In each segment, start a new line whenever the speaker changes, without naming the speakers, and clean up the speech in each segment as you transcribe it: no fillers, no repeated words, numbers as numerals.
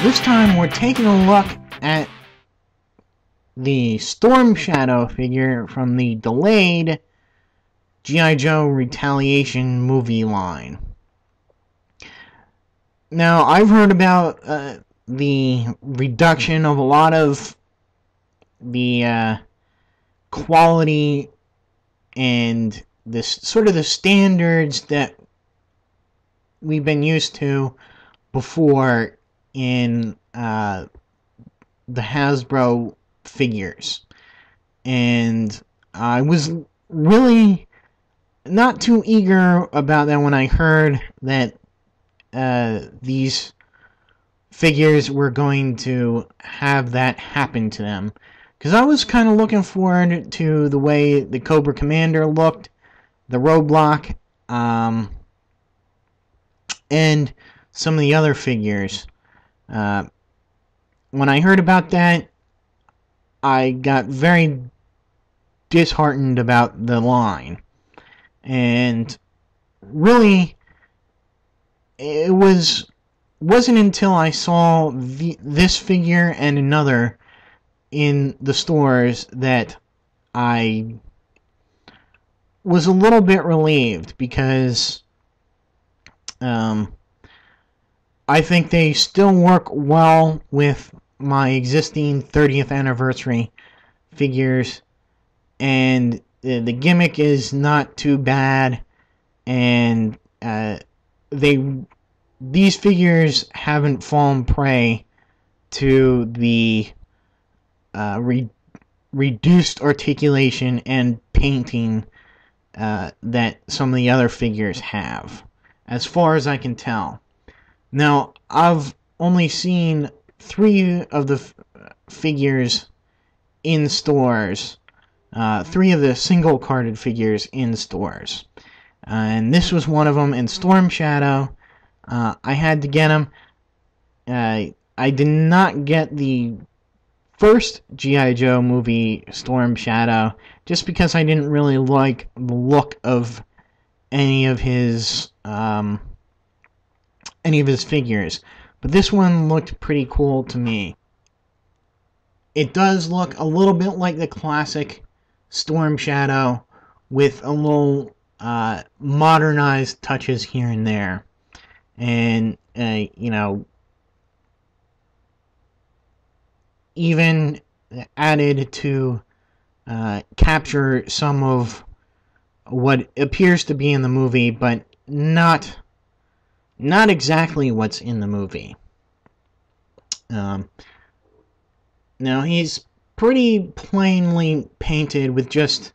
This time we're taking a look at the Storm Shadow figure from the delayed G.I. Joe Retaliation movie line. Now, I've heard about the reduction of a lot of the quality and this sort of the standards that we've been used to before in the Hasbro figures. And I was really not too eager about that when I heard that these figures were going to have that happen to them, because I was kind of looking forward to the way the Cobra Commander looked, the Roadblock, and some of the other figures. When I heard about that, I got very disheartened about the line. And really, it wasn't until I saw this figure and another in the stores that I was a little bit relieved, because I think they still work well with my existing 30th anniversary figures, and the gimmick is not too bad, and these figures haven't fallen prey to the reduced articulation and painting that some of the other figures have, as far as I can tell. Now, I've only seen 3 of the figures in stores, 3 of the single-carded figures in stores. And this was one of them, in Storm Shadow. I had to get him. I did not get the first G.I. Joe movie, Storm Shadow, just because I didn't really like the look of any of his figures. But this one looked pretty cool to me. It does look a little bit like the classic Storm Shadow, with a little modernized touches here and there. And, you know, even added to capture some of what appears to be in the movie, but not exactly what's in the movie. Now, he's pretty plainly painted with just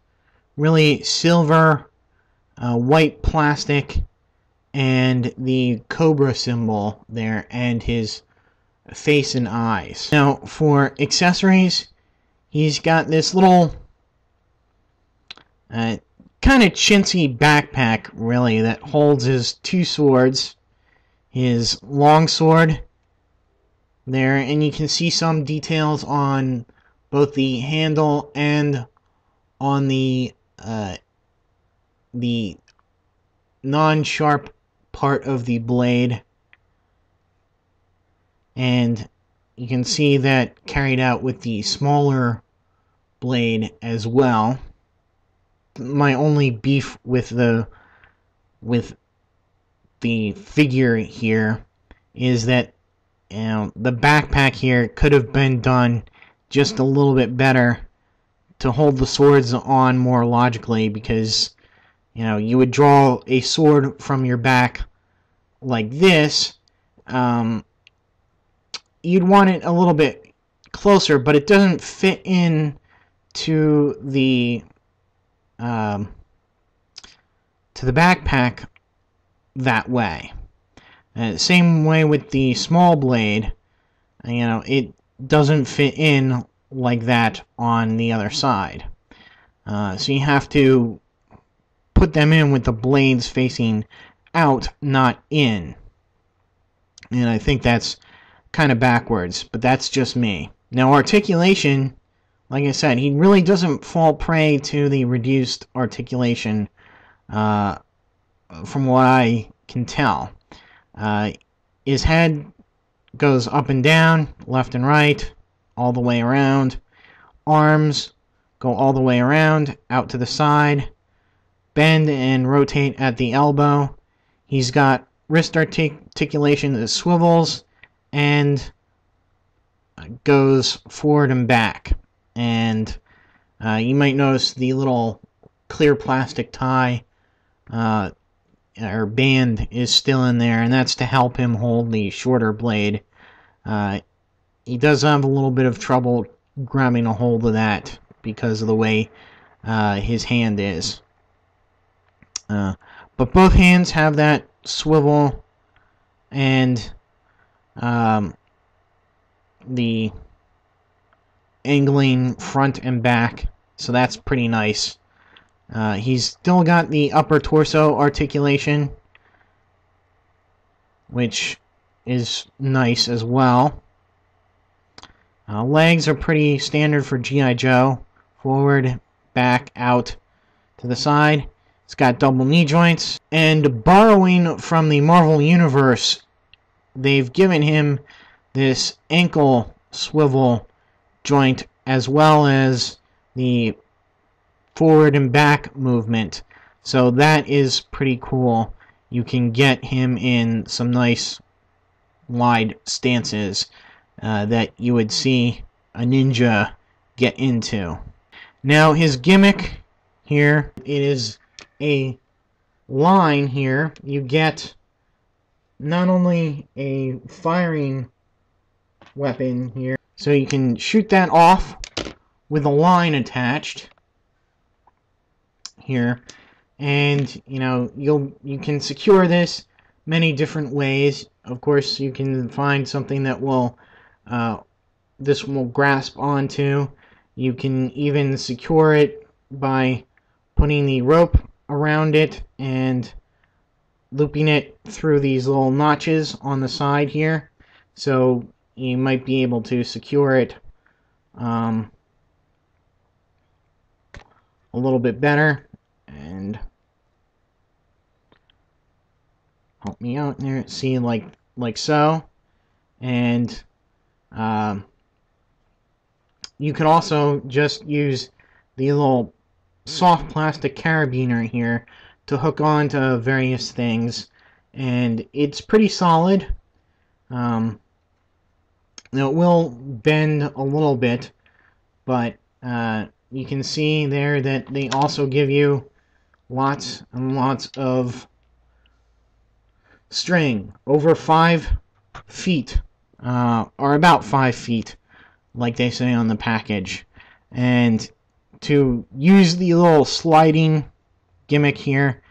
really silver, white plastic, and the Cobra symbol there, and his face and eyes. Now, for accessories, he's got this little kind of chintzy backpack, really, that holds his 2 swords. His long sword there, and you can see some details on both the handle and on the non-sharp part of the blade. And you can see that carried out with the smaller blade as well. My only beef with the figure here is that, you know, the backpack here could have been done just a little bit better to hold the swords on more logically, because, you know, you would draw a sword from your back like this. You'd want it a little bit closer, but it doesn't fit in to the backpack that way. Same way with the small blade. You know, it doesn't fit in like that on the other side. So you have to put them in with the blades facing out, not in. And I think that's kind of backwards, but that's just me. Now, articulation, like I said, he really doesn't fall prey to the reduced articulation from what I can tell. His head goes up and down, left and right, all the way around. Arms go all the way around, out to the side, bend and rotate at the elbow. He's got wrist articulation that swivels and goes forward and back. And you might notice the little clear plastic tie or band is still in there, and that's to help him hold the shorter blade. He does have a little bit of trouble grabbing a hold of that because of the way his hand is. But both hands have that swivel and the angling front and back, so that's pretty nice. He's still got the upper torso articulation, which is nice as well. Legs are pretty standard for G.I. Joe. Forward, back, out, to the side. It's got double knee joints. And borrowing from the Marvel Universe, they've given him this ankle swivel joint as well as the forward and back movement. So that is pretty cool. You can get him in some nice wide stances that you would see a ninja get into. Now his gimmick here, it is a line here. You get not only a firing weapon here, so you can shoot that off with a line attached here, and you can secure this many different ways. Of course, you can find something that will this will grasp onto. You can even secure it by putting the rope around it and looping it through these little notches on the side here, so you might be able to secure it a little bit better. And help me out there, see, like so. And you could also just use the little soft plastic carabiner here to hook on to various things, and it's pretty solid. It will bend a little bit, but you can see there that they also give you lots and lots of string, over 5 feet, or about 5 feet, like they say on the package. And to use the little sliding gimmick here,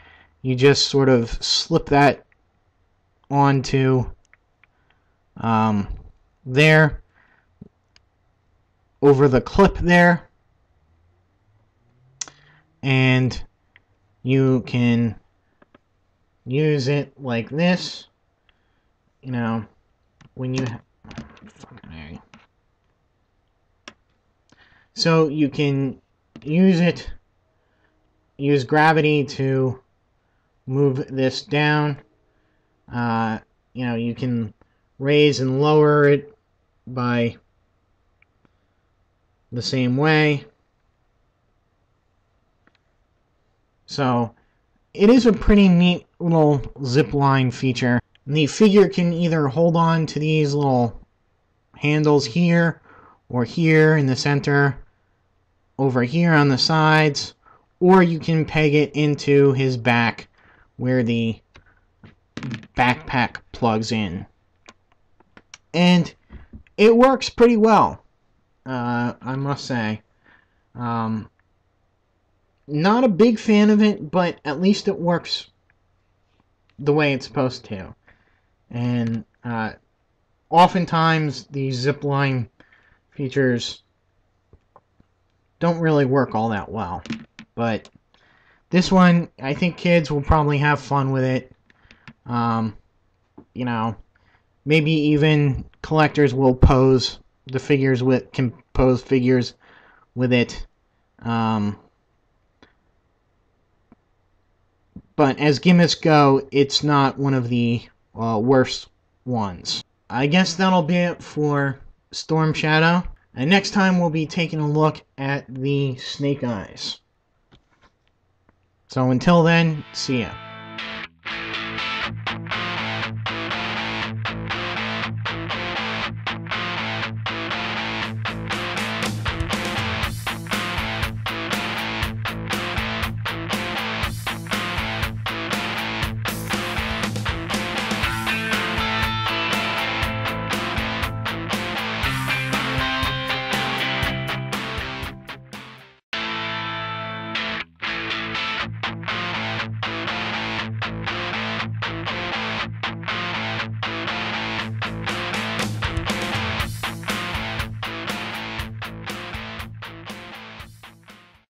you just sort of slip that onto there, over the clip there, and you can use it like this, when you so you can use gravity to move this down. You can raise and lower it by the same way. So it is a pretty neat little zipline feature. The figure can either hold on to these little handles here, or here in the center, over here on the sides, or you can peg it into his back where the backpack plugs in. And it works pretty well, I must say. Not a big fan of it, but at least it works the way it's supposed to. And oftentimes these zipline features don't really work all that well. But this one, I think kids will probably have fun with it. Maybe even collectors will pose the figures can pose figures with it. But as gimmicks go, it's not one of the worst ones. I guess that'll be it for Storm Shadow. And next time we'll be taking a look at the snake eyes. So until then, see ya.